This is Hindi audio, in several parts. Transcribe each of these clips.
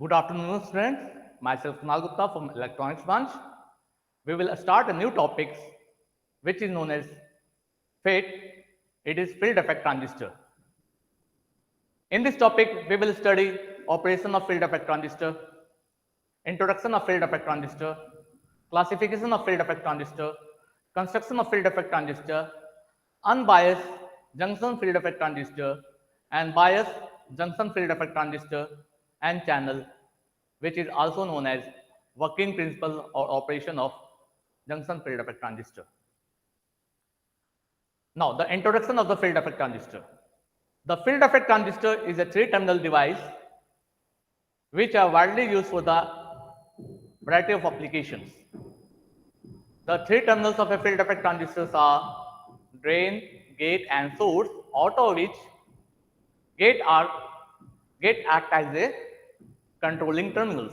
Good afternoon, students. Myself Kunal Gupta from Electronics Branch. We will start a new topic which is known as FET. It is field effect transistor. In this topic, we will study operation of field effect transistor, introduction of field effect transistor, classification of field effect transistor, construction of field effect transistor, unbiased junction field effect transistor, and biased junction field effect transistor, and channel, which is also known as working principle or operation of junction field effect transistor. Now, the introduction of the field effect transistor. The field effect transistor is a three-terminal device which are widely used for the variety of applications. The three terminals of a field effect transistors are drain, gate, and source, out of which gate act as a controlling terminals.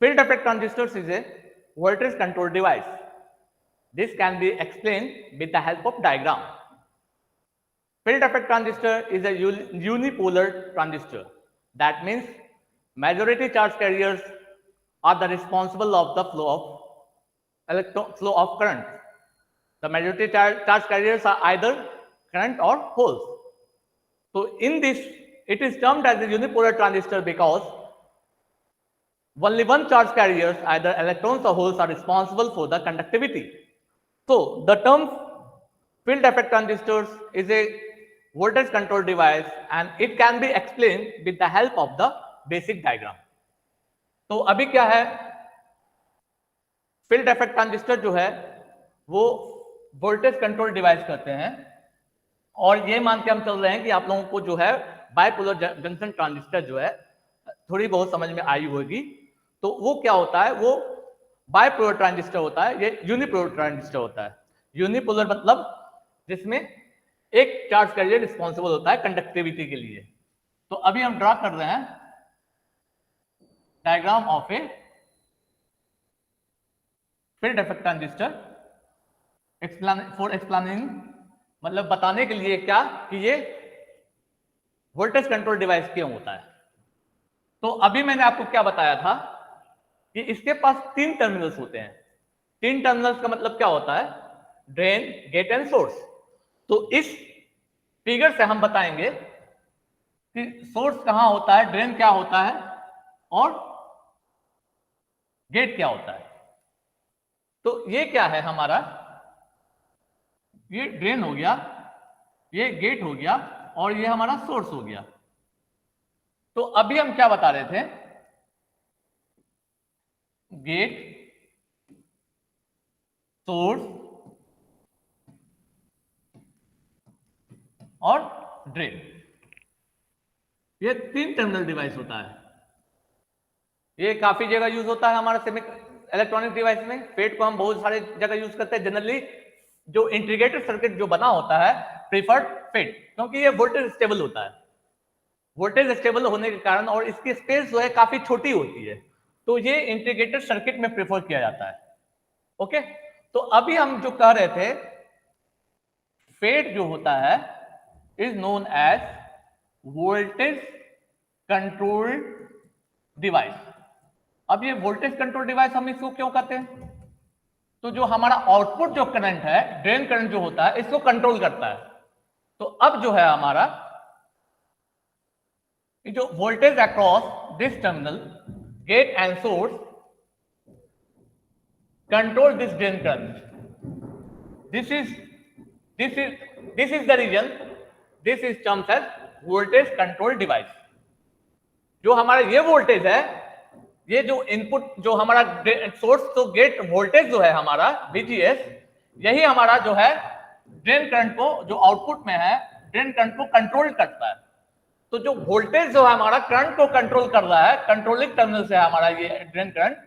Field effect transistors is a voltage control device. This can be explained with the help of diagram. Field effect transistor is a unipolar transistor. That means majority charge carriers are the responsible of the flow of current. The majority charge carriers are either current or holes. So in this, it is termed as a unipolar transistor because only one charge carriers, either electrons or holes, are responsible for the conductivity. So the term field effect transistors is a voltage control device and it can be explained with the help of the basic diagram. तो अभी क्या है, फील्ड इफेक्ट ट्रांजिस्टर जो है वो वोल्टेज कंट्रोल डिवाइस करते हैं और ये मान के हम चल रहे हैं कि आप लोगों को जो है बाइपोलर जंक्शन ट्रांजिस्टर जो है थोड़ी बहुत समझ में आई होगी। तो वो क्या होता है, वो बाइपोलर ट्रांजिस्टर होता है, ये यूनिपोलर ट्रांजिस्टर होता है। यूनिपोलर मतलब जिसमें एक चार्ज कैरियर रिस्पॉन्सिबल होता है कंडक्टिविटी के लिए। तो अभी हम ड्रा कर रहे हैं diagram of a field effect transistor for explaining, मतलब बताने के लिए क्या कि ये वोल्टेज कंट्रोल डिवाइस क्यों होता है। तो अभी मैंने आपको क्या बताया था कि इसके पास तीन टर्मिनल्स होते हैं। तीन टर्मिनल्स का मतलब क्या होता है, ड्रेन, गेट एंड सोर्स। तो इस फिगर से हम बताएंगे कि सोर्स कहां होता है, ड्रेन क्या होता है और गेट क्या होता है। तो ये क्या है हमारा, ये ड्रेन हो गया, ये गेट हो गया और ये हमारा सोर्स हो गया। तो अभी हम क्या बता रहे थे, गेट, सोर्स और ड्रेन, ये तीन टर्मिनल डिवाइस होता है। ये काफी जगह यूज होता है हमारा सेमी इलेक्ट्रॉनिक डिवाइस में। फेट को हम बहुत सारे जगह यूज करते हैं। जनरली जो इंटीग्रेटेड सर्किट जो बना होता है प्रीफर्ड फेट, क्योंकि ये वोल्टेज स्टेबल होता है। वोल्टेज स्टेबल होने के कारण और इसकी स्पेस जो है काफी छोटी होती है, तो ये इंटीग्रेटेड सर्किट में प्रेफर किया जाता है। ओके, तो अभी हम जो कह रहे थे, फेट जो होता है is known as voltage control device. अब ये वोल्टेज कंट्रोल डिवाइस हम इसको क्यों कहते हैं, तो जो हमारा आउटपुट जो करंट है, ड्रेन करंट जो होता है, इसको कंट्रोल करता है। तो अब जो है हमारा जो voltage across this terminal, gate and source, control this drain current. This is the reason, this is terms as voltage control device. जो हमारा ये वोल्टेज है, ये जो इनपुट जो हमारा सोर्स तो गेट वोल्टेज जो है हमारा VGS, यही हमारा जो है ड्रेन करंट को, जो आउटपुट में है, ड्रेन करंट को कंट्रोल करता है। तो जो वोल्टेज जो है हमारा करंट को कंट्रोल कर रहा है, कंट्रोलिंग टर्मिनल से हमारा ये ड्रेन करंट,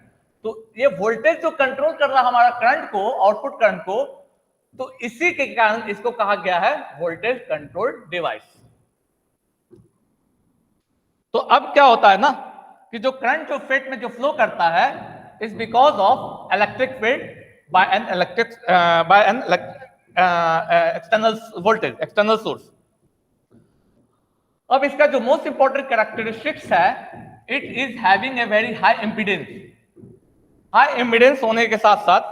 तो ये वोल्टेज जो कंट्रोल कर रहा है हमारा करंट को, आउटपुट करंट को, तो इसी के कारण इसको कहा गया है वोल्टेज कंट्रोल डिवाइस। तो अब क्या होता है ना कि जो करंट जो फेट में जो फ्लो करता है is because of electric field by an external voltage, external source. अब इसका जो मोस्ट इंपॉर्टेंट कैरेक्टरिस्टिक्स है it is having a very high impedance, high impedance होने के साथ साथ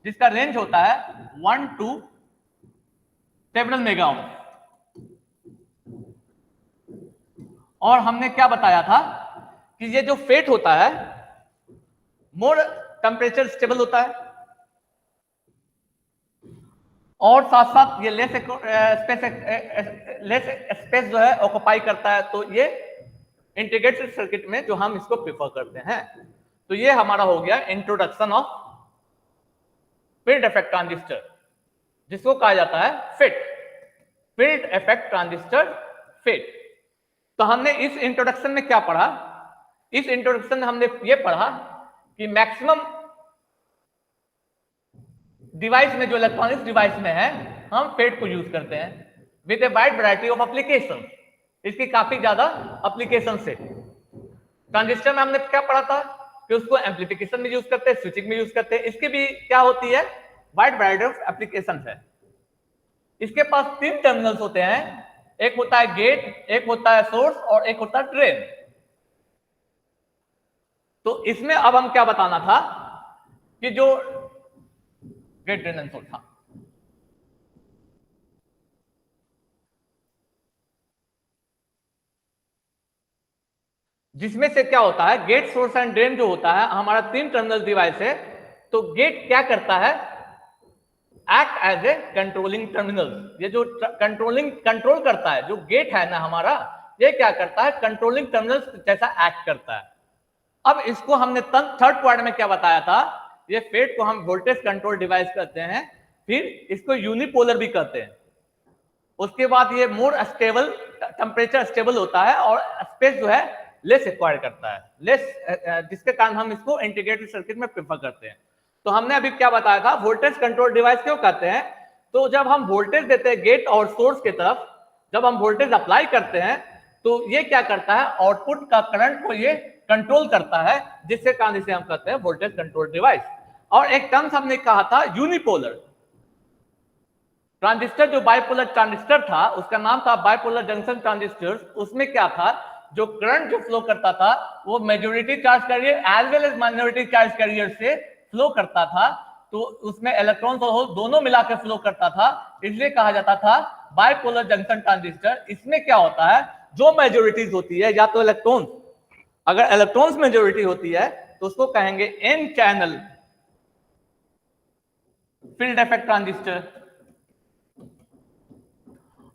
जिसका रेंज होता है 1 to सेवरल मेगा ओम। और हमने क्या बताया था कि ये जो फेट होता है मोर टेम्परेचर स्टेबल होता है और साथ साथ ये लेस स्पेस जो है ऑक्युपाई करता है, तो ये इंटीग्रेटेड सर्किट में जो हम इसको प्रेफर करते हैं। तो ये हमारा हो गया introduction of field effect transistor, जिसको कहा जाता है fit, field effect transistor fit. तो हमने इस इंट्रोडक्शन में क्या पढ़ा? इस इंट्रोडक्शन में हमने ये पढ़ा कि मैक्सिमम डिवाइस में, जो इलेक्ट्रॉनिक्स डिवाइस में है, हम फेट को यूज करते हैं with a wide variety of application. इसकी काफी ज्यादा एप्लीकेशन से। ट्रांजिस्टर में हमने क्या पढ़ा था कि उसको एम्पलीफिकेशन में यूज करते हैं, स्विचिंग में यूज करते हैं। इसकी भी क्या होती है, वाइड वैरायटी ऑफ एप्लीकेशन है। इसके पास 3 टर्मिनल्स होते हैं, एक होता है गेट, एक होता है सोर्स और एक होता है ड्रेन। तो इसमें अब हम क्या बताना था कि जो गेट ड्रेन एंड सोर्स था, जिसमें से क्या होता है, गेट सोर्स एंड ड्रेन जो होता है हमारा 3 टर्मिनल डिवाइस है। तो गेट क्या करता है, act as a controlling terminal. ये जो कंट्रोल करता है, जो गेट है ना हमारा, ये क्या करता है, कंट्रोलिंग टर्मिनल जैसा एक्ट करता है। अब इसको हमने थर्ड पार्ट में क्या बताया था, ये फेट को हम वोल्टेज कंट्रोल डिवाइस कहते हैं, फिर इसको यूनिपोलर भी कहते हैं। उसके बाद ये मोर स्टेबल, टेम्परेचर स्टेबल होता है और स्पेस जो है लेस एक्वायर करता है, लेस, जिसके कारण हम इसको इंटीग्रेटेड सर्किट में प्रेफर करते हैं। तो हमने अभी क्या बताया था, वोल्टेज कंट्रोल डिवाइस क्यों कहते हैं? तो जब हम वोल्टेज देते हैं गेट और सोर्स की तरफ, जब हम वोल्टेज अप्लाई करते हैं तो ये क्या करता है, आउटपुट का करंट को ये कंट्रोल करता है, जिसके कारण इसे हम कहते हैं वोल्टेज कंट्रोल डिवाइस। और एक टर्म्स हमने कहा था यूनिपोलर। ट्रांजिस्टर जो बाइपोलर ट्रांजिस्टर था उसका नाम था बाइपोलर जंक्शन ट्रांजिस्टर। उसमें क्या था, जो करंट जो फ्लो करता था वो majority charge carrier as well as minority charge carrier से फ्लो करता था। तो उसमें इलेक्ट्रॉन्स और होल दोनों मिलाकर फ्लो करता था, इसलिए कहा जाता था बाइपोलर जंक्शन ट्रांजिस्टर। इसमें क्या होता है, जो मेजॉरिटीज होती है, या तो इलेक्ट्रॉन्स, अगर इलेक्ट्रॉन्स मेजॉरिटी होती है तो उसको कहेंगे N channel field effect transistor,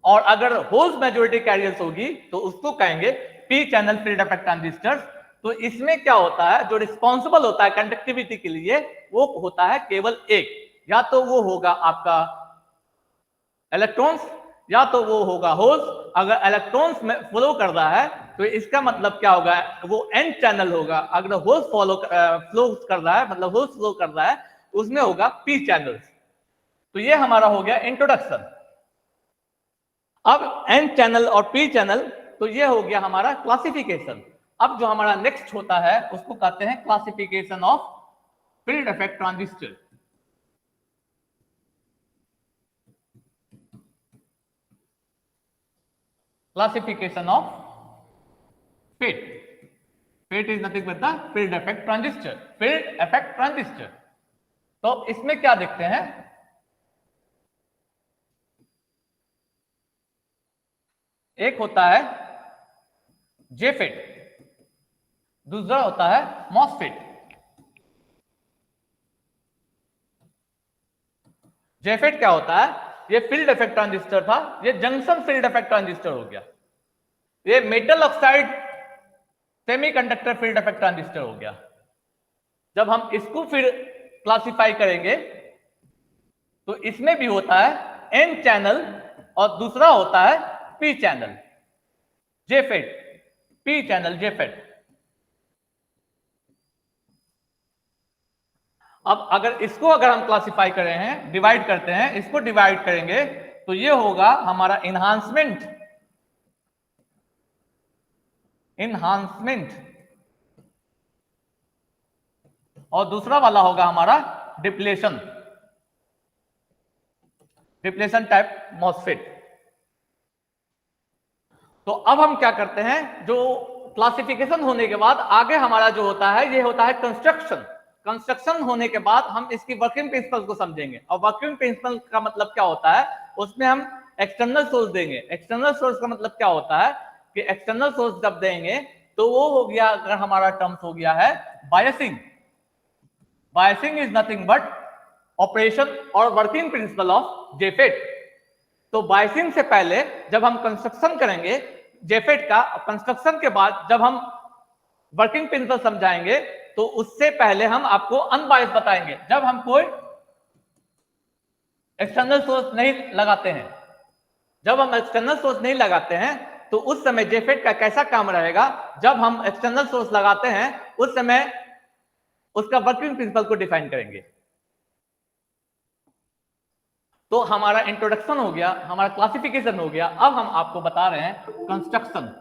और अगर होल्स मेजॉरिटी कैरियर्स होगी तो उसको कहेंगे P channel field effect transistor. तो इसमें क्या होता है, जो रिस्पॉन्सिबल होता है कंडक्टिविटी के लिए वो होता है केवल एक, या तो वो होगा आपका इलेक्ट्रॉन्स या तो वो होगा होल्स। अगर इलेक्ट्रॉन्स में फ्लो कर रहा है तो इसका मतलब क्या होगा, वो एन चैनल होगा। अगर होल्स फ्लो कर रहा है, मतलब होल्स फ्लो कर रहा है, उसमें होगा पी चैनल्स। तो ये हमारा हो गया इंट्रोडक्शन। अब एन चैनल और पी चैनल, तो ये हो गया हमारा क्लासिफिकेशन। अब जो हमारा नेक्स्ट होता है उसको कहते हैं classification of field effect transistor. Classification of FET. FET is nothing but the field effect transistor. Field effect transistor. तो इसमें क्या देखते हैं, एक होता है JFET, दूसरा होता है MOSFET। JFET क्या होता है, ये फील्ड इफेक्ट ट्रांजिस्टर था, ये जंक्शन फील्ड इफेक्ट ट्रांजिस्टर हो गया। ये metal oxide semiconductor field effect transistor हो गया। जब हम इसको फिर क्लासिफाई करेंगे तो इसमें भी होता है एन चैनल और दूसरा होता है P channel, JFET, P channel JFET। अब अगर हम क्लासिफाई कर रहे हैं, डिवाइड करते हैं, इसको डिवाइड करेंगे तो ये होगा हमारा इन्हांसमेंट और दूसरा वाला होगा हमारा डिप्लेशन टाइप मॉसफेट। तो अब हम क्या करते हैं, जो क्लासिफिकेशन होने के बाद आगे हमारा जो होता है ये होता है कंस्ट्रक्शन। कंस्ट्रक्शन होने के बाद हम इसकी वर्किंग प्रिंसिपल को समझेंगे, और वर्किंग प्रिंसिपल का मतलब क्या होता है, उसमें हम एक्सटर्नल सोर्स देंगे। एक्सटर्नल सोर्स का मतलब क्या होता है कि एक्सटर्नल सोर्स जब देंगे तो वो हो गया, अगर हमारा टर्म्स हो गया है biasing. Biasing is nothing but operation और वर्किंग प्रिंसिपल ऑफ जेफेट। तो बायसिंग से पहले जब हम कंस्ट्रक्शन करेंगे जेफेट का, कंस्ट्रक्शन के बाद जब हम वर्किंग प्रिंसिपल समझाएंगे, तो उससे पहले हम आपको अनबायस बताएंगे। जब हम कोई एक्सटर्नल सोर्स नहीं लगाते हैं, जब हम एक्सटर्नल सोर्स नहीं लगाते हैं तो उस समय जेफेट का कैसा काम रहेगा, जब हम एक्सटर्नल सोर्स लगाते हैं उस समय उसका वर्किंग प्रिंसिपल को डिफाइन करेंगे। तो हमारा इंट्रोडक्शन हो गया, हमारा क्लासिफिकेशन हो गया। अब हम आपको बता रहे हैं कंस्ट्रक्शन।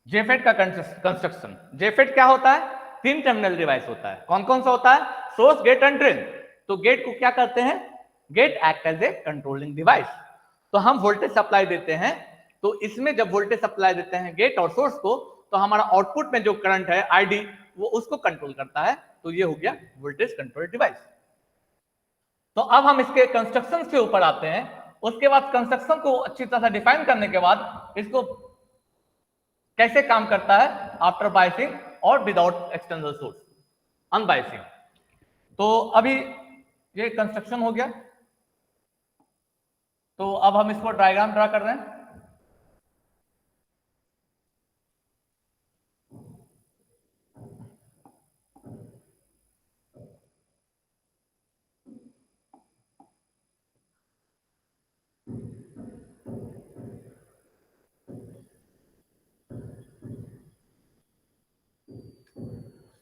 जेफेट का कंस्ट्रक्शन। जेफेट क्या होता है, तीन टर्मिनल डिवाइस होता है। कौन कौन सा होता है, सोर्स, गेट एंड ड्रेन। तो गेट को क्या करते हैं, gate act as a controlling device. तो हम वोल्टेज सप्लाई देते हैं, तो इसमें जब वोल्टेज सप्लाई देते हैं गेट और सोर्स को, तो हमारा आउटपुट में जो करंट है आईडी वो उसको कंट्रोल करता है। तो ये हो गया वोल्टेज कंट्रोल डिवाइस। तो अब हम इसके कंस्ट्रक्शन के ऊपर आते हैं। उसके बाद कंस्ट्रक्शन को अच्छी तरह से डिफाइन करने के बाद इसको कैसे काम करता है आफ्टर बायसिंग और विदाउट एक्सटर्नल सोर्स, अनबायसिंग। तो अभी ये कंस्ट्रक्शन हो गया। तो अब हम इसको डायग्राम ड्रा कर रहे हैं।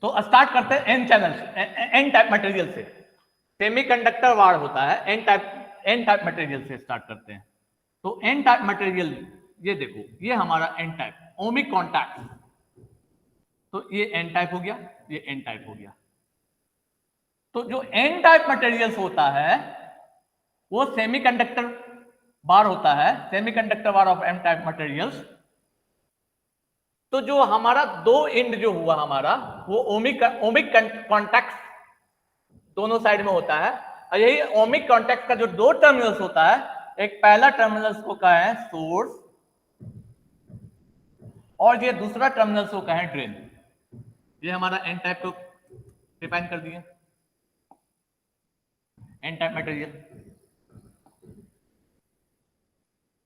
तो स्टार्ट करते हैं N channel, N type material से। सेमीकंडक्टर वायर होता है, एन टाइप मटेरियल से स्टार्ट करते हैं। तो एन टाइप मटेरियल, ये देखो, ये हमारा एन टाइप ओमिक कॉन्टैक्ट। तो ये एन टाइप हो गया, ये एन टाइप हो गया। तो जो एन टाइप मटेरियल्स होता है वो सेमीकंडक्टर बार होता है, semiconductor bar of N type materials. तो जो हमारा दो एंड जो हुआ हमारा, वो ओमिक कॉन्टैक्ट दोनों साइड में होता है। और यही ओमिक कॉन्टैक्ट का जो दो टर्मिनल्स होता है, एक पहला टर्मिनल्स को कहा है सोर्स और ये दूसरा टर्मिनल्स को कहा है ड्रेन। ये हमारा एन टाइप को डिफाइन कर दिया, एन टाइप मटेरियल।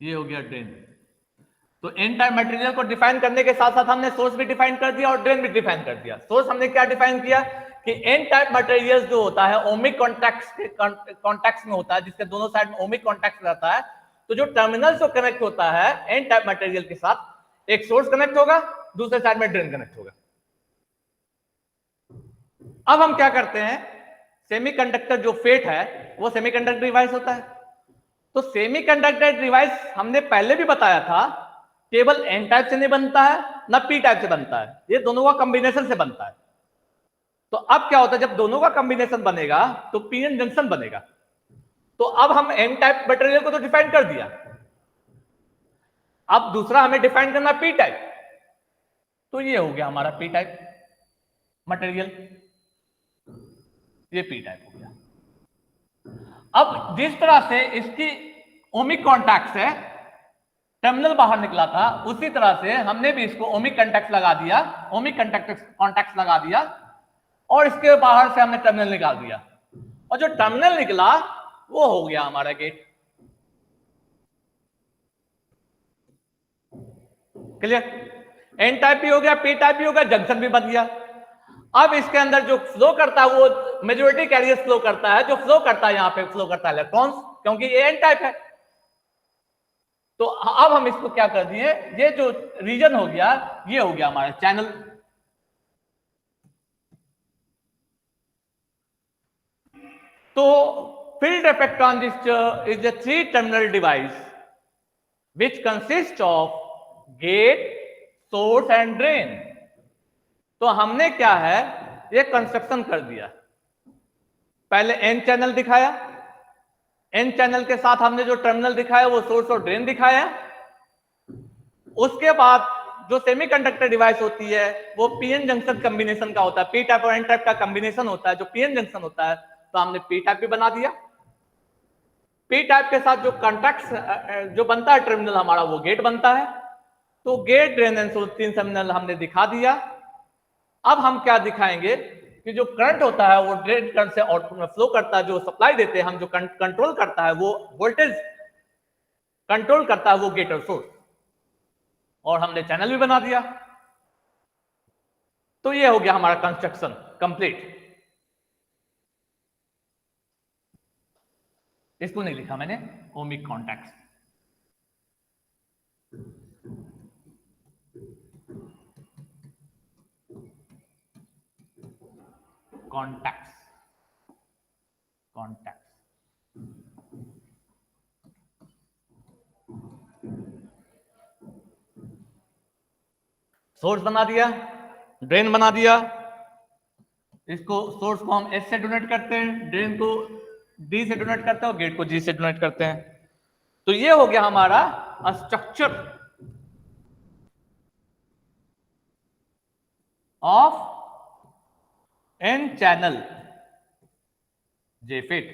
ये हो गया ड्रेन। तो एन टाइप मटेरियल को डिफाइन करने के साथ साथ हमने सोर्स भी डिफाइन कर दिया और ड्रेन भी डिफाइन कर दिया। सोर्स हमने क्या डिफाइन किया कि एन टाइप मटेरियल जो होता है ओमिक कॉन्टैक्ट्स में होता है, जिसके दोनों साइड में ओमिक कॉन्टैक्ट रहता है। तो जो टर्मिनल से कनेक्ट होता है एन टाइप मटेरियल के साथ, एक सोर्स कनेक्ट होगा, दूसरे साइड में ड्रेन कनेक्ट होगा। अब हम क्या करते हैं, सेमीकंडक्टर जो फेट है वो सेमीकंडक्टर डिवाइस होता है। तो सेमीकंडक्टर डिवाइस हमने पहले भी बताया था, केवल एन टाइप से नहीं बनता है ना पी टाइप से बनता है, ये दोनों का कॉम्बिनेशन से बनता है। तो अब क्या होता है, जब दोनों का कॉम्बिनेशन बनेगा तो पी एन जंक्शन बनेगा। तो अब हम एन टाइप मटेरियल को तो डिफाइन कर दिया, अब दूसरा हमें डिफाइन करना पी टाइप। तो ये हो गया हमारा पी टाइप मटेरियल, ये पी टाइप हो गया। अब जिस तरह से इसकी ओमिक कॉन्टैक्ट है टर्मिनल बाहर निकला था, उसी तरह से हमने भी इसको ओमिक कॉन्टैक्ट लगा दिया, ओमिक कॉन्टैक्ट लगा दिया और इसके बाहर से हमने टर्मिनल निकाल दिया। और जो टर्मिनल निकला वो हो गया हमारा गेट। क्लियर? एन टाइप भी हो गया, पी टाइप भी हो गया, जंक्शन भी बन गया। अब इसके अंदर जो फ्लो करता है वो मेजॉरिटी कैरियर फ्लो करता है, जो फ्लो करता है यहां पे फ्लो करता है इलेक्ट्रॉन्स, क्योंकि ये एन टाइप है। तो अब हम इसको क्या कर दिए, ये जो रीजन हो गया ये हो गया हमारा चैनल। तो field effect transistor is a 3-terminal device which consists of gate, source and drain. तो हमने क्या है, ये कंस्ट्रक्शन कर दिया। पहले एन चैनल दिखाया, एन चैनल के साथ हमने जो टर्मिनल दिखाया वो सोर्स और ड्रेन दिखाया। उसके बाद जो सेमीकंडक्टर डिवाइस होती है वो पीएन जंक्शन कॉम्बिनेशन का होता है, पी टाइप और एन टाइप का कॉम्बिनेशन होता है। जो पीएन जंक्शन होता है तो हमने पी टाइप भी बना दिया। पी टाइप के साथ जो कॉन्टैक्ट जो बनता है टर्मिनल हमारा वो गेट बनता है। तो gate, drain and source 3 terminal हमने दिखा दिया। अब हम क्या दिखाएंगे कि जो करंट होता है वो ड्रेन करंट से आउटपुट में फ्लो करता है, जो सप्लाई देते हैं हम, जो कंट्रोल करता है वो वोल्टेज कंट्रोल करता है वो गेट और सोर्स, और हमने चैनल भी बना दिया। तो ये हो गया हमारा कंस्ट्रक्शन कंप्लीट। इसको नहीं लिखा मैंने, ओमिक कॉन्टैक्ट्स। कॉन्टैक्ट्स सोर्स बना दिया, ड्रेन बना दिया। इसको सोर्स को हम एस से डोनेट करते हैं, ड्रेन को डी से डोनेट करते हैं और गेट को जी से डोनेट करते हैं। तो ये हो गया हमारा स्ट्रक्चर ऑफ एन चैनल जेफिट।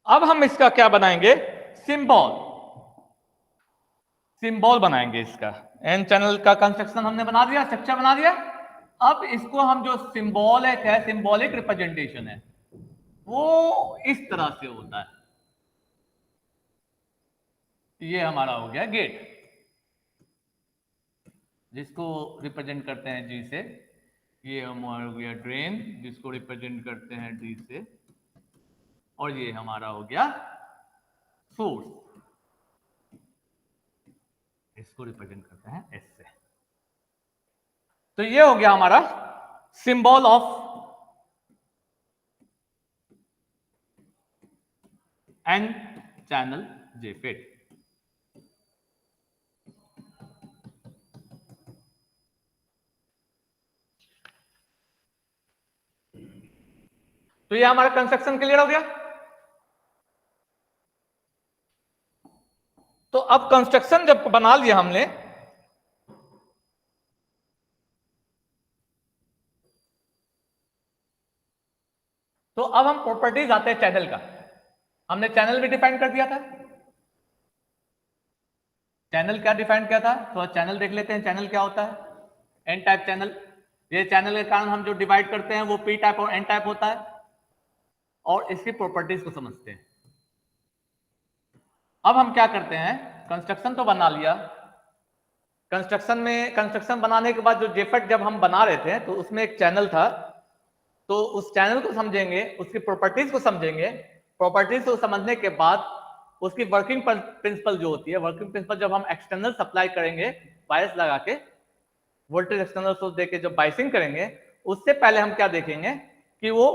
अब हम इसका क्या बनाएंगे, सिंबल बनाएंगे इसका। एन चैनल का कंस्ट्रक्शन हमने बना दिया, स्ट्रक्चर बना दिया। अब इसको हम जो सिंबॉलिक है, सिंबॉलिक रिप्रेजेंटेशन है, वो इस तरह से होता है। ये हमारा हो गया गेट, जिसको रिप्रेजेंट करते हैं जी से। ये हमारा हो गया ड्रेन, जिसको रिप्रेजेंट करते हैं डी से। और ये हमारा हो गया सोर्स, इसको रिप्रेजेंट करते हैं एस से। तो ये हो गया हमारा सिंबल ऑफ एन चैनल जेफिट। तो ये हमारा कंस्ट्रक्शन क्लियर हो गया। तो अब कंस्ट्रक्शन जब बना लिया हमने, तो अब हम प्रॉपर्टीज आते हैं चैनल का। हमने चैनल भी डिफाइन कर दिया था। चैनल क्या डिफाइन किया था, तो चैनल देख लेते हैं चैनल क्या होता है। एन टाइप चैनल, ये चैनल के कारण हम जो डिवाइड करते हैं वो पी टाइप और एन टाइप होता है। और इसकी प्रॉपर्टीज को समझते हैं। अब हम क्या करते हैं, कंस्ट्रक्शन तो बना लिया। कंस्ट्रक्शन बनाने के बाद जो जेफेट जब हम बना रहे थे तो उसमें एक चैनल था। तो उस चैनल को समझेंगे, उसकी प्रॉपर्टीज को समझेंगे। प्रॉपर्टीज को समझने के बाद उसकी वर्किंग प्रिंसिपल जो होती है, वर्किंग प्रिंसिपल जब हम एक्सटर्नल सप्लाई करेंगे बायस लगा के, वोल्टेज एक्सटर्नल सोर्स देके जब बायसिंग करेंगे, उससे पहले हम क्या देखेंगे कि वो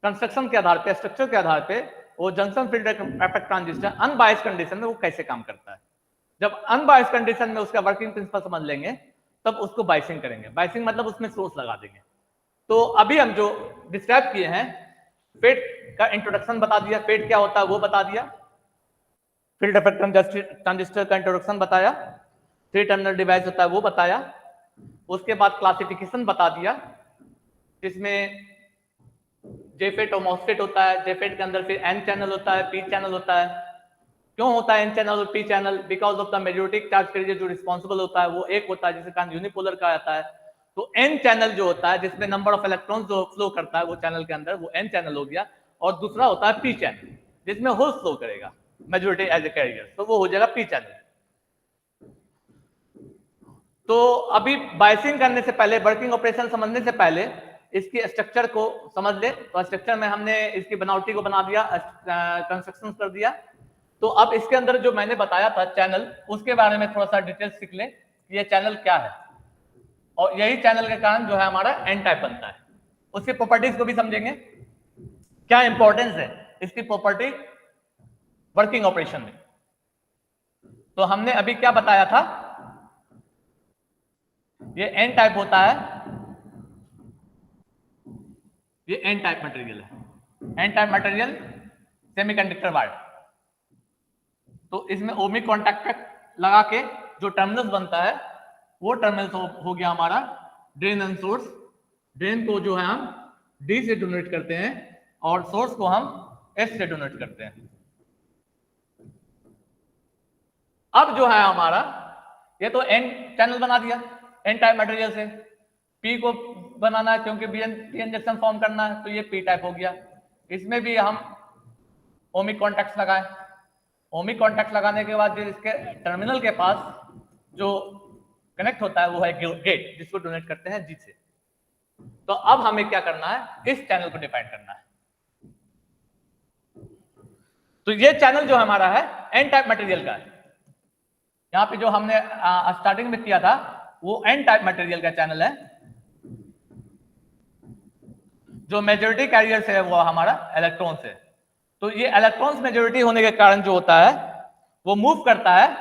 कंस्ट्रक्शन के आधार पे, स्ट्रक्चर के आधार पे वो junction field effect transistor unbias condition में वो कैसे काम करता है। जब अनबायस कंडीशन में उसका वर्किंग प्रिंसिपल समझ लेंगे तब उसको बायसिंग करेंगे। बायसिंग मतलब उसमें सोर्स लगा देंगे। तो अभी हम जो डिस्क्राइब किए हैं, फेट का इंट्रोडक्शन बता दिया, फेट क्या होता है वो बता दिया, फील्ड इफेक्ट ट्रांजिस्टर का इंट्रोडक्शन बताया, 3 टर्मिनल डिवाइस होता है वो बताया। उसके बाद क्लासिफिकेशन बता दिया, जिसमें जेफेट और मॉसफेट होता है। जेफेट के अंदर फिर एन चैनल होता है, पी चैनल होता है। क्यों होता है एन चैनल और P channel? Because of the majority charge के लिए जो रिस्पॉन्सिबल होता है वो एक होता है जिसे कारण यूनिपोलर कहा जाता है। तो एन चैनल जो होता है जिसमें नंबर ऑफ इलेक्ट्रॉन जो फ्लो करता है वो चैनल के अंदर, वो एन चैनल हो गया। और दूसरा होता है पी चैनल जिसमें होल फ्लो करेगा मेजोरिटी एज ए कैरियर, तो वो हो जाएगा पी चैनल। तो अभी बायसिंग करने से पहले, वर्किंग ऑपरेशन समझने से पहले इसकी स्ट्रक्चर को समझ ले। तो स्ट्रक्चर में हमने इसकी बनावटी को बना दिया, कंस्ट्रक्शन कर दिया। तो अब इसके अंदर जो मैंने बताया था चैनल, उसके बारे में थोड़ा सा डिटेल सीख ले कि ये चैनल क्या है। और यही चैनल के कारण जो है हमारा एन टाइप बनता है। उसकी प्रॉपर्टीज को भी समझेंगे, क्या इंपॉर्टेंस है इसकी प्रॉपर्टी वर्किंग ऑपरेशन में। तो हमने अभी क्या बताया था, ये एन टाइप होता है, ये एन टाइप मटेरियल है, N type material semiconductor wire. तो इसमें ओमिक कॉन्टैक्ट लगा के जो टर्मिनल्स बनता है वो टर्मिनल्स हो गया हमारा ड्रेन एंड सोर्स। ड्रेन को जो है हम डी से डोनेट करते हैं और सोर्स को हम एस से डोनेट करते हैं। अब जो है हमारा ये तो एन चैनल बना दिया एन टाइप मटेरियल से, पी को बनाना है क्योंकि पी एन जंक्शन फॉर्म करना है तो ये पी टाइप हो गया। इसमें भी हम ओमिक कॉन्टैक्ट लगाए, ओमिक कॉन्टैक्ट लगाने के बाद इसके टर्मिनल के पास जो कनेक्ट होता है वो है गेट, जिसको डोनेट करते हैं जी से। तो अब हमें क्या करना है, इस चैनल को डिफाइन करना है। तो ये चैनल जो हमारा है एन टाइप मटेरियल का है। यहां पे जो हमने स्टार्टिंग में किया था वो एन टाइप मटेरियल का चैनल है। जो मेजॉरिटी कैरियर्स है वो हमारा इलेक्ट्रॉन्स है। तो ये इलेक्ट्रॉन्स मेजॉरिटी होने के कारण जो होता है वो मूव करता है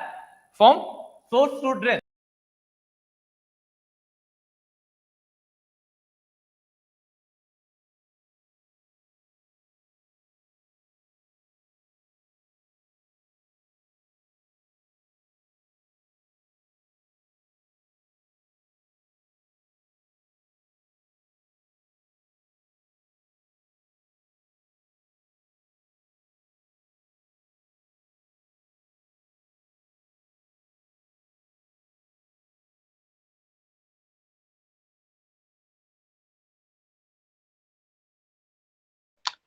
from source to drain.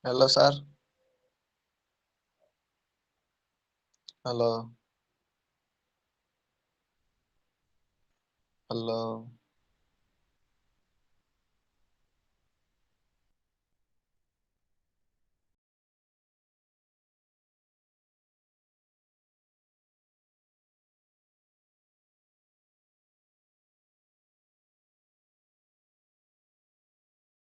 Hello sir. Hello hello.